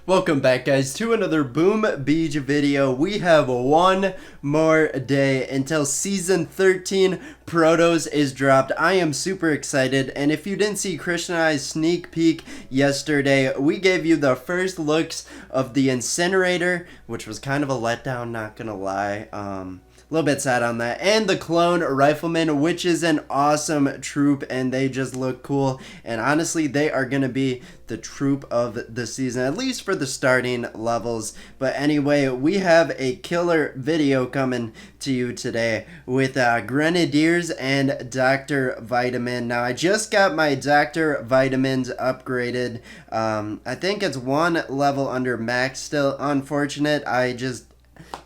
Welcome back, guys, to another Boom Beach video. We have one more day until Season 13 Protos is dropped. I am super excited, and if you didn't see Christian and I's sneak peek yesterday, we gave you the first looks of the Incinerator, which was kind of a letdown, not gonna lie. A little bit sad on that. And the Clone Rifleman, which is an awesome troop, and they just look cool. And honestly, they are going to be the troop of the season, at least for the starting levels. But anyway, we have a killer video coming to you today with Grenadiers and Dr. Vitamin. Now, I just got my Dr. Vitamins upgraded. I think it's one level under max still. Unfortunate, I just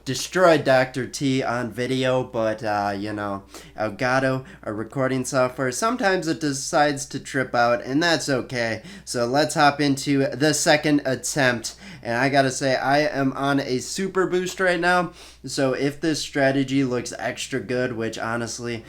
destroyed Dr. T on video, but you know, Elgato, our recording software, sometimes it decides to trip out, and that's okay. So let's hop into the second attempt. And I gotta say, I am on a super boost right now, so if this strategy looks extra good, which honestly,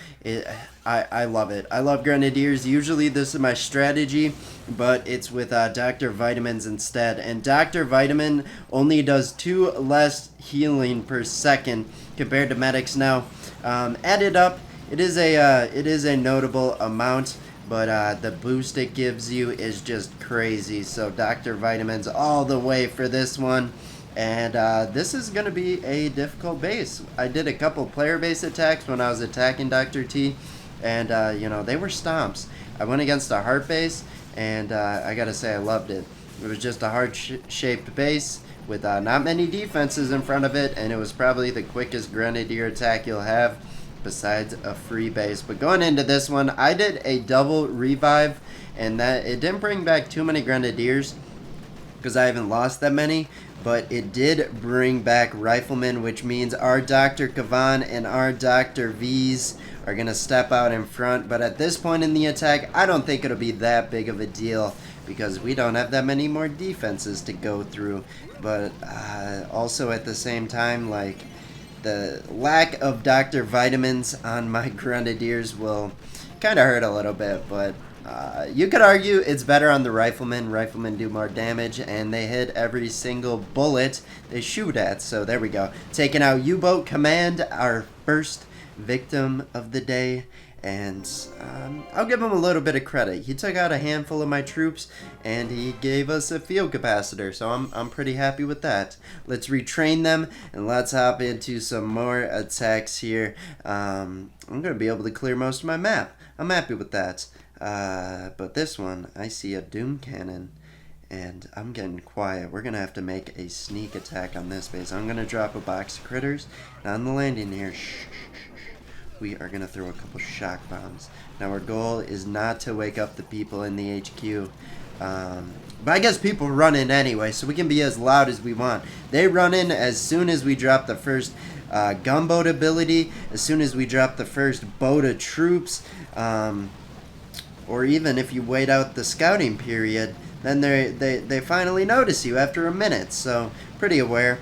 I love it. I love Grenadiers. Usually this is my strategy, but it's with Dr. Vitamins instead. And Dr. Vitamin only does 2 less healing per second compared to medics. Now, added up, it is a notable amount, but the boost it gives you is just crazy. So Dr. Vitamins all the way for this one. And this is going to be a difficult base. I did a couple player base attacks when I was attacking Dr. T, and you know, they were stomps. I went against a heart base, and I gotta say I loved it. It was just a heart-shaped base with not many defenses in front of it, and it was probably the quickest Grenadier attack you'll have besides a free base. But going into this one, I did a double revive, and that it didn't bring back too many Grenadiers because I haven't lost that many, but it did bring back Riflemen, which means our Dr. Kavan and our Dr. V's are going to step out in front. But at this point in the attack, I don't think it'll be that big of a deal because we don't have that many more defenses to go through. But also at the same time, like, the lack of Dr. Vitamins on my Grenadiers will kind of hurt a little bit, but you could argue it's better on the Riflemen. Riflemen do more damage, and they hit every single bullet they shoot at. So there we go. Taking out U-Boat Command, our first victim of the day. And I'll give him a little bit of credit. He took out a handful of my troops, and he gave us a field capacitor, so I'm pretty happy with that. Let's retrain them, and let's hop into some more attacks here. I'm going to be able to clear most of my map. I'm happy with that. But this one, I see a Doom Cannon, and I'm getting quiet. We're going to have to make a sneak attack on this base. I'm going to drop a box of critters on the landing here. Shh. We are going to throw a couple shock bombs. Now our goal is not to wake up the people in the HQ. But I guess people run in anyway, so we can be as loud as we want. They run in as soon as we drop the first gunboat ability, as soon as we drop the first boat of troops, or even if you wait out the scouting period, then they finally notice you after a minute. So pretty aware.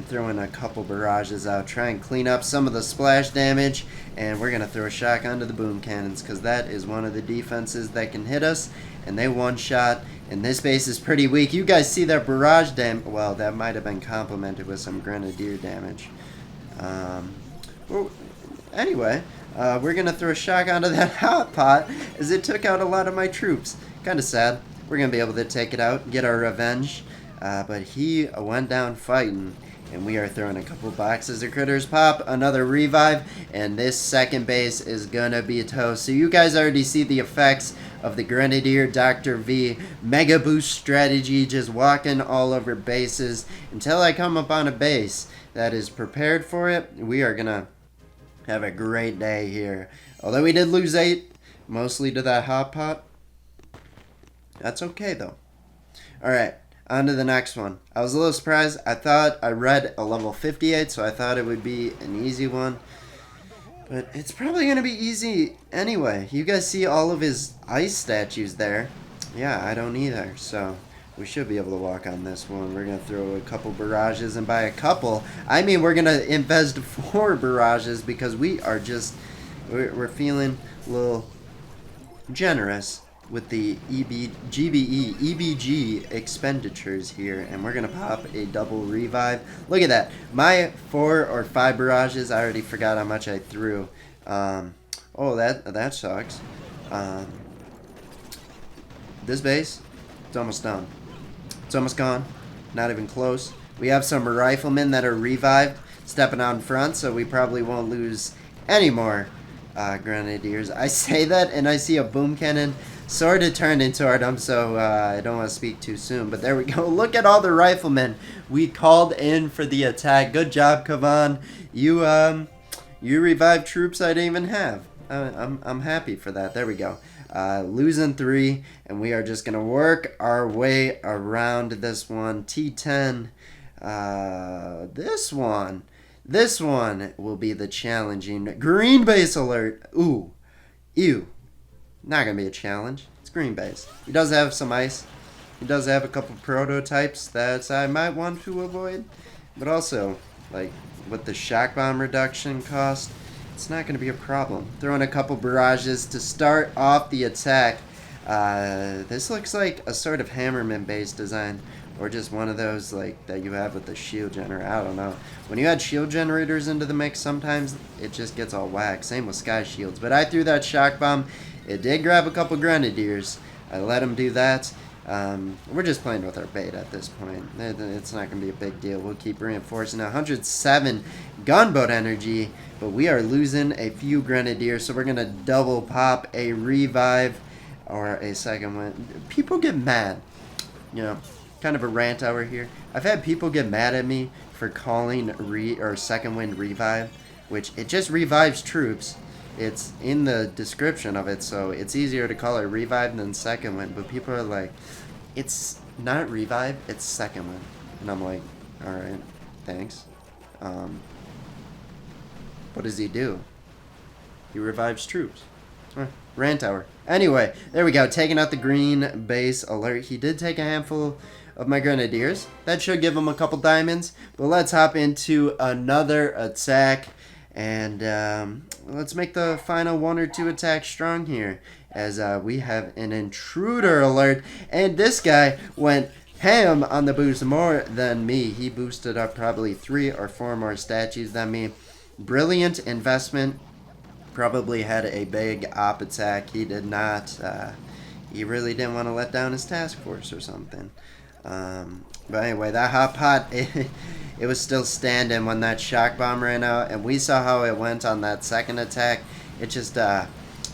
Throwing a couple barrages out, try and clean up some of the splash damage, and we're going to throw a shotgun to the boom cannons because that is one of the defenses that can hit us, and they one-shot, and this base is pretty weak. You guys see that barrage damage? Well, that might have been complemented with some Grenadier damage. Well, anyway, we're going to throw a shotgun to that hot pot as it took out a lot of my troops. Kind of sad. We're going to be able to take it out, get our revenge. But he went down fighting, and we are throwing a couple boxes of critters. Pop, another revive, and this second base is gonna be toast. So you guys already see the effects of the Grenadier Dr. V Mega Boost strategy, just walking all over bases until I come up on a base that is prepared for it. We are gonna have a great day here. Although we did lose 8, mostly to that hot pot. That's okay though. Alright. On to the next one. I was a little surprised. I thought I read a level 58, so I thought it would be an easy one. But it's probably going to be easy anyway. You guys see all of his ice statues there. Yeah, I don't either. So we should be able to walk on this one. We're going to throw a couple barrages, and by a couple, I mean we're going to invest 4 barrages because we are just, we're feeling a little generous with the EBG expenditures here, and we're gonna pop a double revive. Look at that. My 4 or 5 barrages, I already forgot how much I threw. Oh, that sucks. This base, it's almost done. It's almost gone. Not even close. We have some riflemen that are revived, stepping out in front, so we probably won't lose any more Grenadiers. I say that, and I see a boom cannon sort of turned into Artem, so I don't want to speak too soon. But there we go. Look at all the riflemen we called in for the attack. Good job, Kavan. You revived troops I didn't even have. I'm happy for that. There we go. Losing 3, and we are just gonna work our way around this one. T10. This one will be the challenging. Green base alert. Ooh. Ew. Not gonna be a challenge. It's green base. He does have some ice. He does have a couple prototypes that I might want to avoid. But also, like, with the shock bomb reduction cost, it's not gonna be a problem. Throwing a couple barrages to start off the attack. This looks like a sort of Hammerman base design. Or just one of those like that you have with the shield generator. I don't know. When you add shield generators into the mix, sometimes it just gets all whack. Same with sky shields. But I threw that shock bomb. It did grab a couple Grenadiers. I let him do that. We're just playing with our bait at this point. It's not going to be a big deal. We'll keep reinforcing. 107 gunboat energy. But we are losing a few Grenadiers. So we're going to double pop a revive or a second one. People get mad. You know. Kind of a rant hour here. I've had people get mad at me for calling second wind revive, which it just revives troops. It's in the description of it, so it's easier to call it revive than second wind. But people are like, it's not revive, it's second wind, and I'm like, all right, thanks. What does he do? He revives troops. Rant hour. Anyway, there we go. Taking out the green base alert. He did take a handful of my Grenadiers. That should give him a couple diamonds. But let's hop into another attack. And let's make the final 1 or 2 attacks strong here. As we have an intruder alert. And this guy went ham on the boost more than me. He boosted up probably 3 or 4 more statues than me. Brilliant investment. Probably had a big op attack. He did not. He really didn't want to let down his task force or something. But anyway, that hot pot, it was still standing when that shock bomb ran out. And we saw how it went on that second attack. It just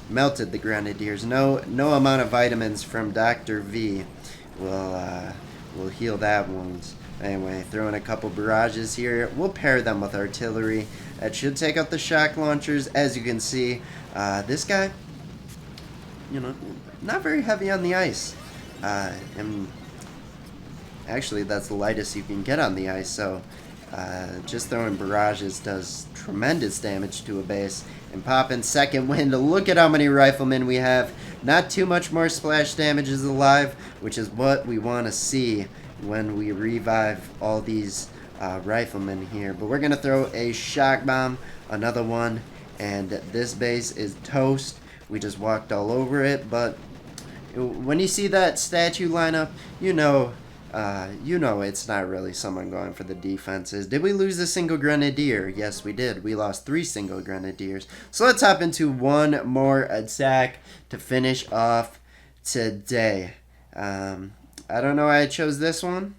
melted the Grenadiers. No amount of vitamins from Dr. V will heal that wound. Anyway, throwing a couple barrages here. We'll pair them with artillery. That should take out the shock launchers. As you can see, this guy, you know, not very heavy on the ice. And actually, that's the lightest you can get on the ice. So just throwing barrages does tremendous damage to a base. And popping second wind. Look at how many riflemen we have. Not too much more splash damage is alive, which is what we want to see when we revive all these riflemen here. But we're going to throw a shock bomb, another one, and this base is toast. We just walked all over it, but when you see that statue lineup, you know it's not really someone going for the defenses. Did we lose a single Grenadier? Yes, we did. We lost 3 single Grenadiers. So let's hop into one more attack to finish off today. I don't know why I chose this one.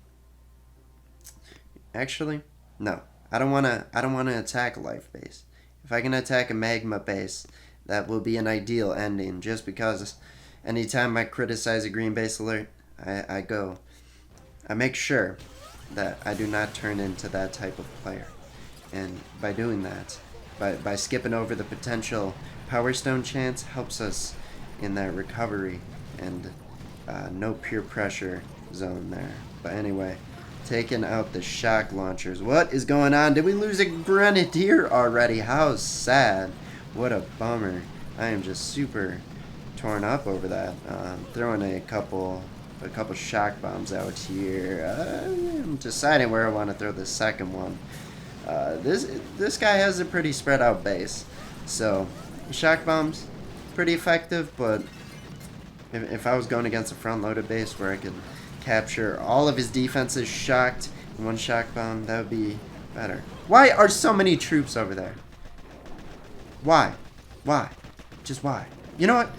Actually, no. I don't want to attack a life base. If I can attack a magma base, that will be an ideal ending. Just because anytime I criticize a green base alert, I make sure that I do not turn into that type of player. And by doing that, by skipping over the potential Power Stone chance, helps us in that recovery and no peer pressure zone there. But anyway, taking out the shock launchers. What is going on? Did we lose a Grenadier already? How sad. What a bummer. I am just super torn up over that. Throwing a couple shock bombs out here. I'm deciding where I want to throw the second one. This guy has a pretty spread out base. So shock bombs, pretty effective, but If I was going against a front-loaded base where I could capture all of his defenses shocked in one shock bomb, that would be better. Why are so many troops over there? Why? Why? Just why? You know what?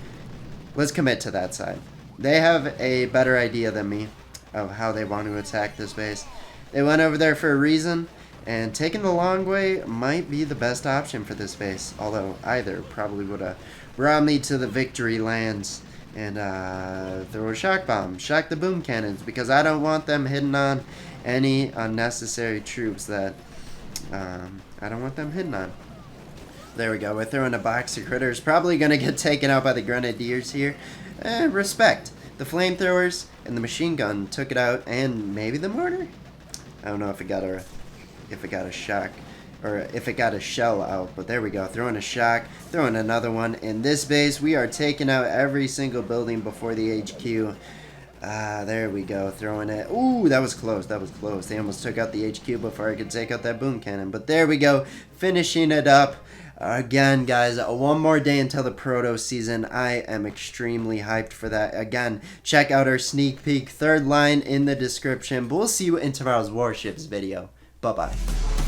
Let's commit to that side. They have a better idea than me of how they want to attack this base. They went over there for a reason, and taking the long way might be the best option for this base. Although either probably would have brought me to the victory lands and throw a shock bomb. Shock the boom cannons, because I don't want them hitting on any unnecessary troops that I don't want them hitting on. There we go. We're throwing a box of critters. Probably going to get taken out by the Grenadiers here. Respect. The flamethrowers and the machine gun took it out, and maybe the mortar? I don't know if it got a shock, or if it got a shell out, but there we go. Throwing a shock, throwing another one. In this base, we are taking out every single building before the HQ. There we go. Throwing it. Ooh, that was close. That was close. They almost took out the HQ before I could take out that boom cannon. But there we go. Finishing it up. Again, guys, one more day until the Proto season. I am extremely hyped for that. Again, check out our sneak peek. Third line in the description. But we'll see you in tomorrow's Warships video. Bye-bye.